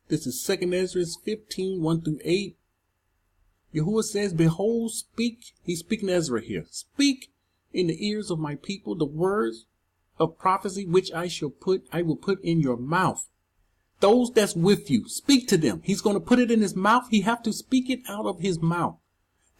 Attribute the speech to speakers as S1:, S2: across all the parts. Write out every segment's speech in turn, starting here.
S1: This is 2 Ezra 15, 1 through 8. Yahuwah says, behold, speak. He's speaking to Ezra here. Speak in the ears of my people the words of prophecy which I will put in your mouth. Those that's with you, speak to them. He's going to put it in his mouth. He have to speak it out of his mouth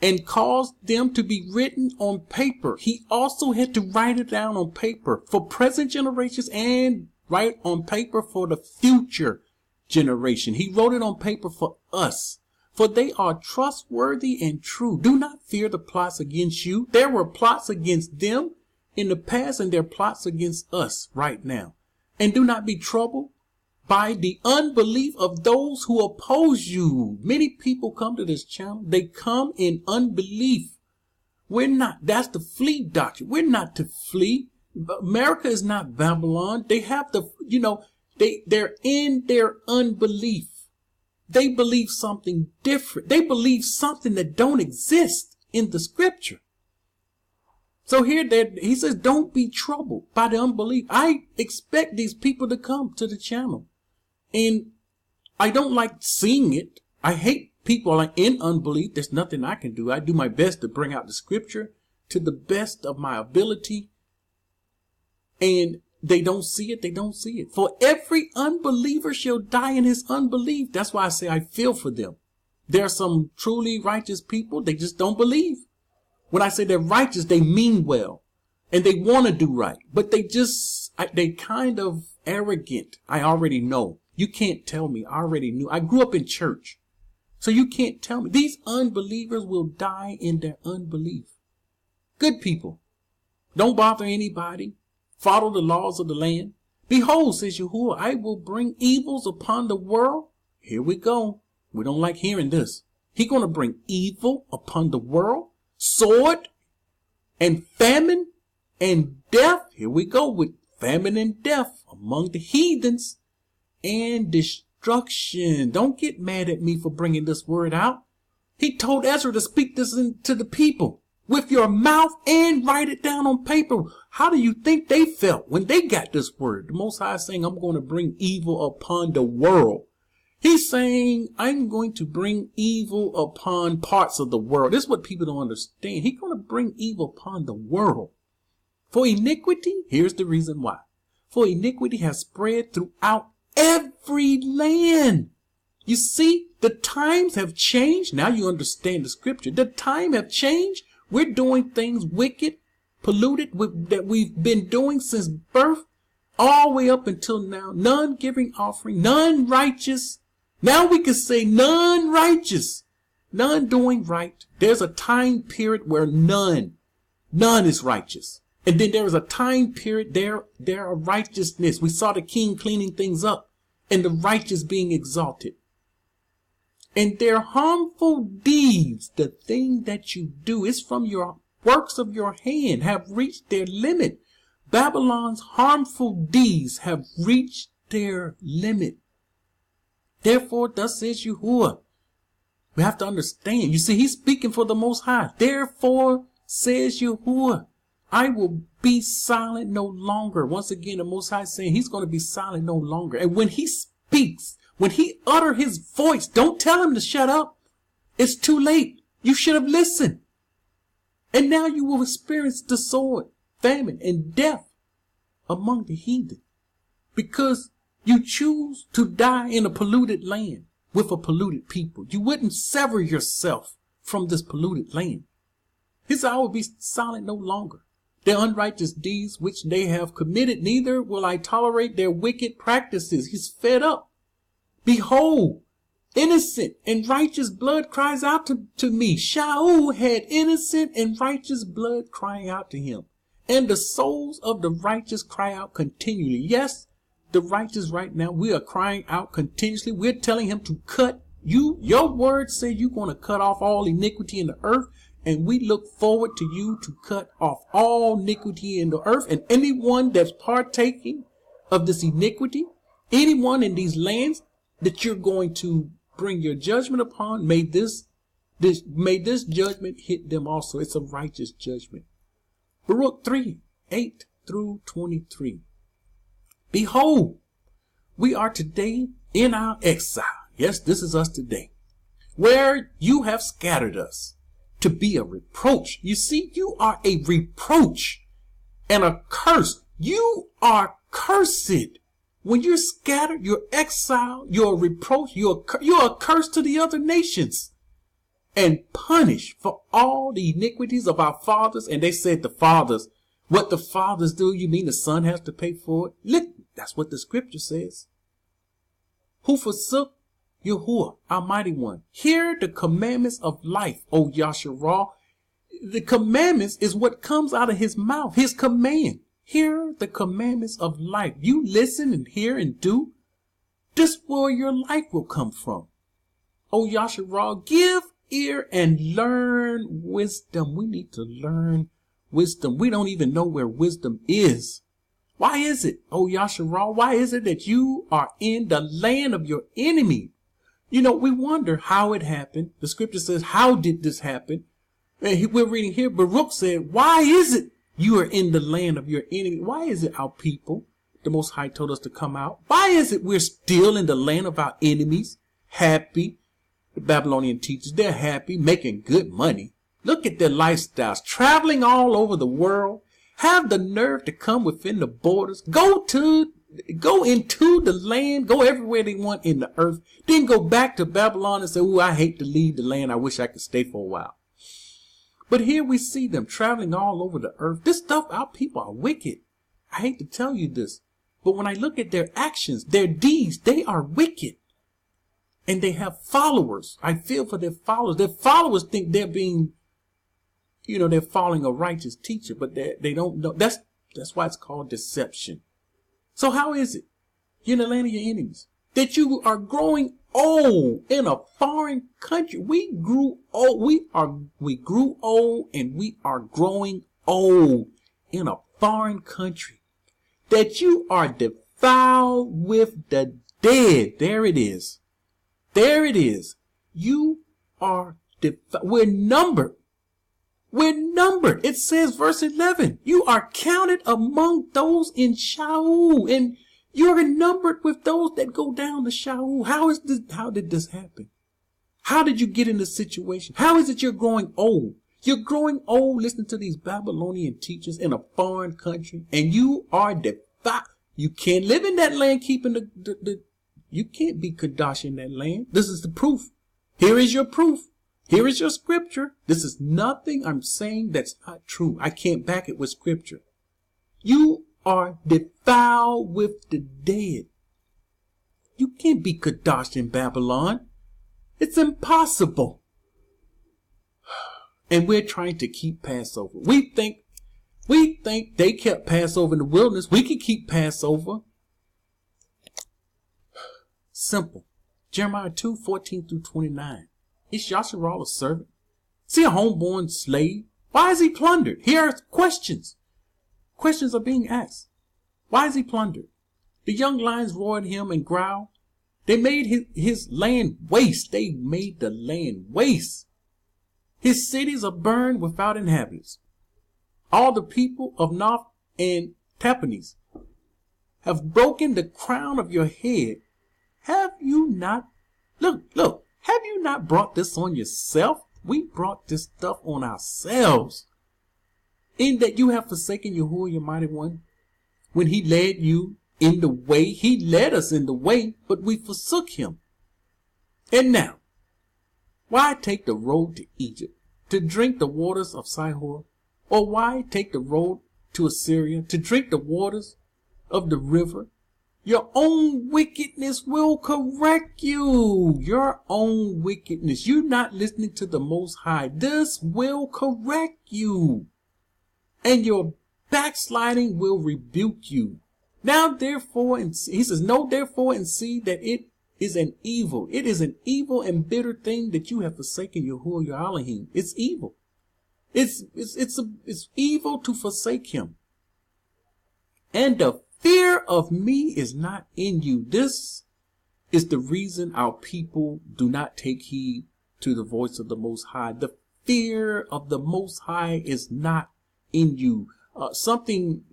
S1: and cause them to be written on paper. He also had to write it down on paper for present generations and write on paper for the future generation. He wrote it on paper for us. For they are trustworthy and true. Do not fear the plots against you. There were plots against them in the past, and there are plots against us right now. And do not be troubled by the unbelief of those who oppose you. Many people come to this channel. They come in unbelief. We're not. That's the flee doctrine. We're not to flee. America is not Babylon. They have the, they're in their unbelief. They believe something different. They believe something that don't exist in the scripture. So here he says, don't be troubled by the unbelief. I expect these people to come to the channel. And I don't like seeing it. I hate people like in unbelief. There's nothing I can do. I do my best to bring out the scripture to the best of my ability. And they don't see it. They don't see it. For every unbeliever shall die in his unbelief. That's why I say I feel for them. There are some truly righteous people. They just don't believe. When I say they're righteous, they mean well. And they want to do right. But they kind of arrogant. I already know. You can't tell me. I already knew. I grew up in church. So you can't tell me. These unbelievers will die in their unbelief. Good people. Don't bother anybody. Follow the laws of the land. Behold, says Yahuwah, I will bring evils upon the world. Here we go. We don't like hearing this. He's going to bring evil upon the world. Sword and famine and death. Here we go with famine and death among the heathens and destruction. Don't get mad at me for bringing this word out. He told Ezra to speak this to the people with your mouth and write it down on paper. How do you think they felt when they got this word? The Most High is saying, I'm going to bring evil upon the world. He's saying, I'm going to bring evil upon parts of the world. This is what people don't understand. He's going to bring evil upon the world. For iniquity, here's the reason why. For iniquity has spread throughout every land. You see, the times have changed. Now you understand the scripture. The time have changed. We're doing things wicked, polluted, that we've been doing since birth, all the way up until now. None giving offering, none righteous. Now we can say none righteous, none doing right. There's a time period where none is righteous. And then there is a time period there of righteousness. We saw the king cleaning things up and the righteous being exalted. And their harmful deeds, the thing that you do is from your works of your hand, have reached their limit. Babylon's harmful deeds have reached their limit. Therefore, thus says Yahuwah. We have to understand. You see, he's speaking for the Most High. Therefore, says Yahuwah, I will be silent no longer. Once again, the Most High is saying he's going to be silent no longer. And when he speaks, when he utter his voice, don't tell him to shut up. It's too late. You should have listened. And now you will experience the sword, famine, and death among the heathen. Because you choose to die in a polluted land with a polluted people. You wouldn't sever yourself from this polluted land. He said, I will be silent no longer. Their unrighteous deeds which they have committed, neither will I tolerate their wicked practices. He's fed up. Behold, innocent and righteous blood cries out to me. Shaul had innocent and righteous blood crying out to him. And the souls of the righteous cry out continually. Yes, the righteous right now, we are crying out continuously. We're telling him to cut you. Your word says you're going to cut off all iniquity in the earth. And we look forward to you to cut off all iniquity in the earth. And anyone that's partaking of this iniquity, anyone in these lands that you're going to bring your judgment upon, may this judgment hit them also. It's a righteous judgment. Baruch 3, 8 through 23. Behold, we are today in our exile. Yes, this is us today. Where you have scattered us to be a reproach. You see, you are a reproach and a curse. You are cursed. When you're scattered, you're exiled, you're a reproach, you're a curse to the other nations and punished for all the iniquities of our fathers. And they said the fathers, what the fathers do, you mean the son has to pay for it? Look, that's what the scripture says. Who forsook Yahuwah, our mighty one. Hear the commandments of life, O Yasharah. The commandments is what comes out of his mouth, his command. Hear the commandments of life. You listen and hear and do. This where your life will come from. O Yasharah, give ear and learn wisdom. We need to learn wisdom. We don't even know where wisdom is. Why is it, O Yasharah, why is it that you are in the land of your enemy? You know, we wonder how it happened. The scripture says, how did this happen? And we're reading here, Baruch said, why is it you are in the land of your enemy? Why is it our people, the Most High told us to come out? Why is it we're still in the land of our enemies, happy? The Babylonian teachers, they're happy, making good money. Look at their lifestyles, traveling all over the world, have the nerve to come within the borders, go into the land, go everywhere they want in the earth, then go back to Babylon and say, oh, I hate to leave the land. I wish I could stay for a while. But here we see them traveling all over the earth. This stuff, our people are wicked. I hate to tell you this, but when I look at their actions, their deeds, they are wicked. And they have followers. I feel for their followers. Their followers think they're being, they're following a righteous teacher, but they don't know. That's why it's called deception. So how is it, you're in the land of your enemies, that you are growing old in a foreign country? We grew old. We grew old and we are growing old in a foreign country. That you are defiled with the dead. There it is. There it is. You are defiled. We're numbered. We're numbered. It says, verse 11, you are counted among those in Shaul, and you're numbered with those that go down to Shaul. How did this happen? How did you get in this situation? How is it you're growing old? You're growing old listening to these Babylonian teachers in a foreign country, and you are defiled. You can't live in that land keeping you can't be qadash in that land. This is the proof. Here is your proof. Here is your scripture. This is nothing I'm saying that's not true. I can't back it with scripture. You are defiled with the dead. You can't be qadash in Babylon. It's impossible. And we're trying to keep Passover. We think they kept Passover in the wilderness. We can keep Passover. Simple. Jeremiah 2:14-29. Is Yasharah a servant? Is he a homeborn slave? Why is he plundered? Here are questions. Questions are being asked. Why is he plundered? The young lions roared him and growled. They made his land waste. They made the land waste. His cities are burned without inhabitants. All the people of Noph and Tapanhes have broken the crown of your head. Have you not? Look. Have you not brought this on yourself? We brought this stuff on ourselves. In that you have forsaken Yahuwah, your mighty one. When he led you in the way, he led us in the way, but we forsook him. And now, why take the road to Egypt to drink the waters of Sihor? Or why take the road to Assyria to drink the waters of the river? Your own wickedness will correct you. Your own wickedness. You're not listening to the Most High. This will correct you. And your backsliding will rebuke you. Now, therefore, and he says, know therefore and see that it is an evil. It is an evil and bitter thing that you have forsaken Yahuwah, your Elohim. It's evil. It's evil to forsake him. And the fear of me is not in you. This is the reason our people do not take heed to the voice of the Most High. The fear of the Most High is not in you. Something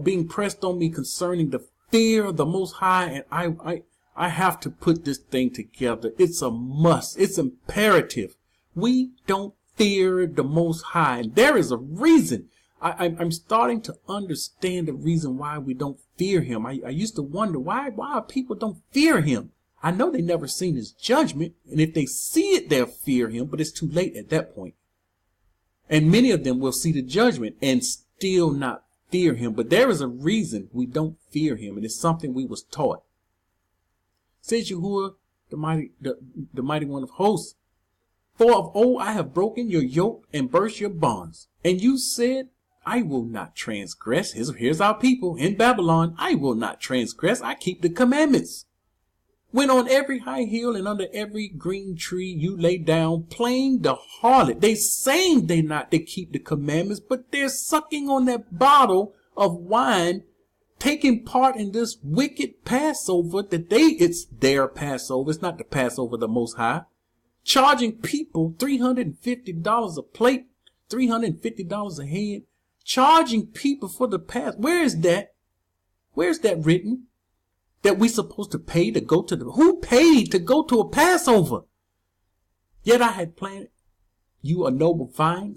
S1: being pressed on me concerning the fear of the Most High, and I have to put this thing together. It's a must. It's imperative. We don't fear the Most High. And there is a reason. I'm starting to understand the reason why we don't fear him. I used to wonder why people don't fear him. I know they never seen his judgment. And if they see it, they'll fear him. But it's too late at that point. And many of them will see the judgment and still not fear him. But there is a reason we don't fear him. And it's something we was taught. Says Yahuwah, the mighty one of hosts. For of old I have broken your yoke and burst your bonds. And you said, I will not transgress. Here's our people in Babylon. I will not transgress. I keep the commandments. When on every high hill and under every green tree you lay down, playing the harlot. They saying they keep the commandments, but they're sucking on that bottle of wine, taking part in this wicked Passover it's their Passover. It's not the Passover of the Most High. Charging people $350 a plate, $350 a head. Charging people for the Pass. Where is that? Where's that written? That we supposed to pay to go to who paid to go to a Passover? Yet I had planted you a noble vine,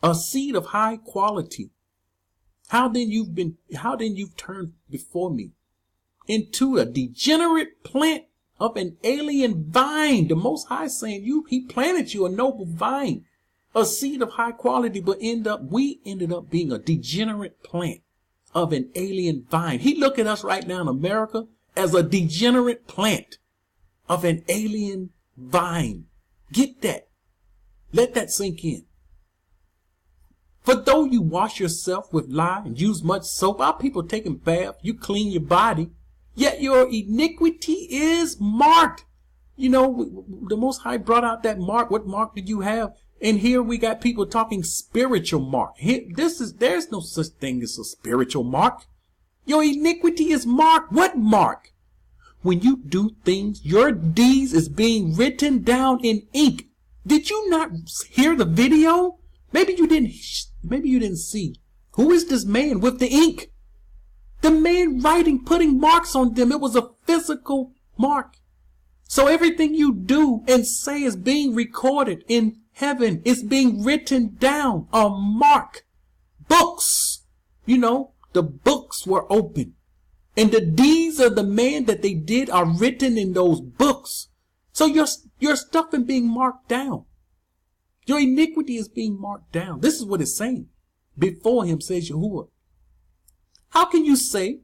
S1: a seed of high quality. How then you've turned before me into a degenerate plant of an alien vine. The Most High saying he planted you a noble vine, a seed of high quality, but we ended up being a degenerate plant of an alien vine. He look at us right now in America as a degenerate plant of an alien vine. Get that. Let that sink in. For though you wash yourself with lye and use much soap, our people taking bath, you clean your body, yet your iniquity is marked. You know, the Most High brought out that mark. What mark did you have? And here we got people talking spiritual mark. There's no such thing as a spiritual mark. Your iniquity is marked. What mark? When you do things, your deeds is being written down in ink. Did you not hear the video? Maybe you didn't see. Who is this man with the ink? The man writing, putting marks on them. It was a physical mark. So everything you do and say is being recorded in heaven. It's being written down. A mark. Books. You know, the books were open. And the deeds of the man that they did are written in those books. So your stuff is being marked down. Your iniquity is being marked down. This is what it's saying. Before him, says Yahuwah. How can you say,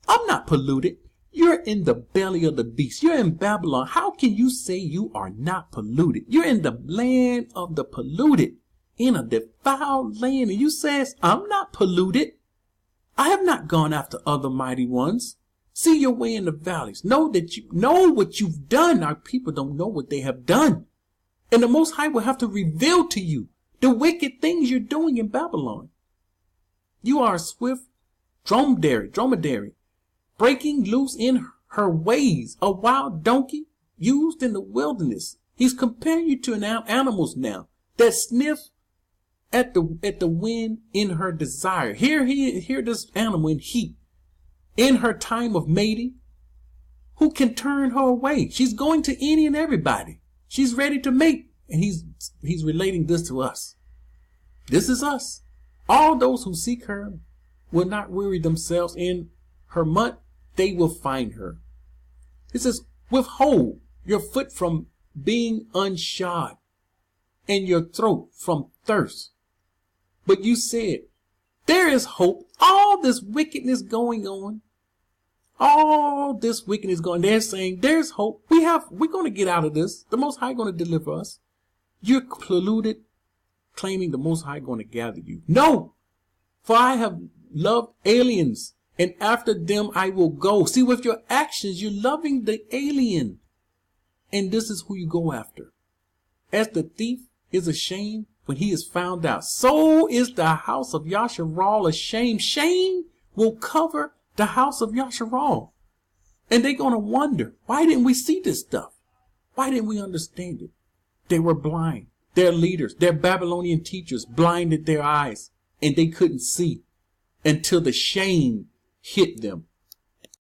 S1: I'm not polluted? You're in the belly of the beast. You're in Babylon. How can you say you are not polluted? You're in the land of the polluted, in a defiled land. And you says, I'm not polluted. I have not gone after other mighty ones. See your way in the valleys. Know that you know what you've done. Our people don't know what they have done. And the Most High will have to reveal to you the wicked things you're doing in Babylon. You are a swift dromedary, breaking loose in her ways, a wild donkey used in the wilderness. He's comparing you to animals now that sniff at the wind in her desire. Here this animal in heat, in her time of mating. Who can turn her away? She's going to any and everybody. She's ready to mate. And he's relating this to us. This is us. All those who seek her will not weary themselves in her month. They will find her. It says, withhold your foot from being unshod and your throat from thirst. But you said, there is hope. All this wickedness going on. All this wickedness going. They're saying there's hope. We're going to get out of this. The Most High going to deliver us. You're polluted, claiming the Most High going to gather you. No, for I have loved aliens, and after them I will go. See, with your actions, you're loving the alien. And this is who you go after. As the thief is ashamed when he is found out, so is the house of Yasharal ashamed. Shame will cover the house of Yasharal. And they're going to wonder, why didn't we see this stuff? Why didn't we understand it? They were blind. Their leaders, their Babylonian teachers blinded their eyes, and they couldn't see until the shame hit them.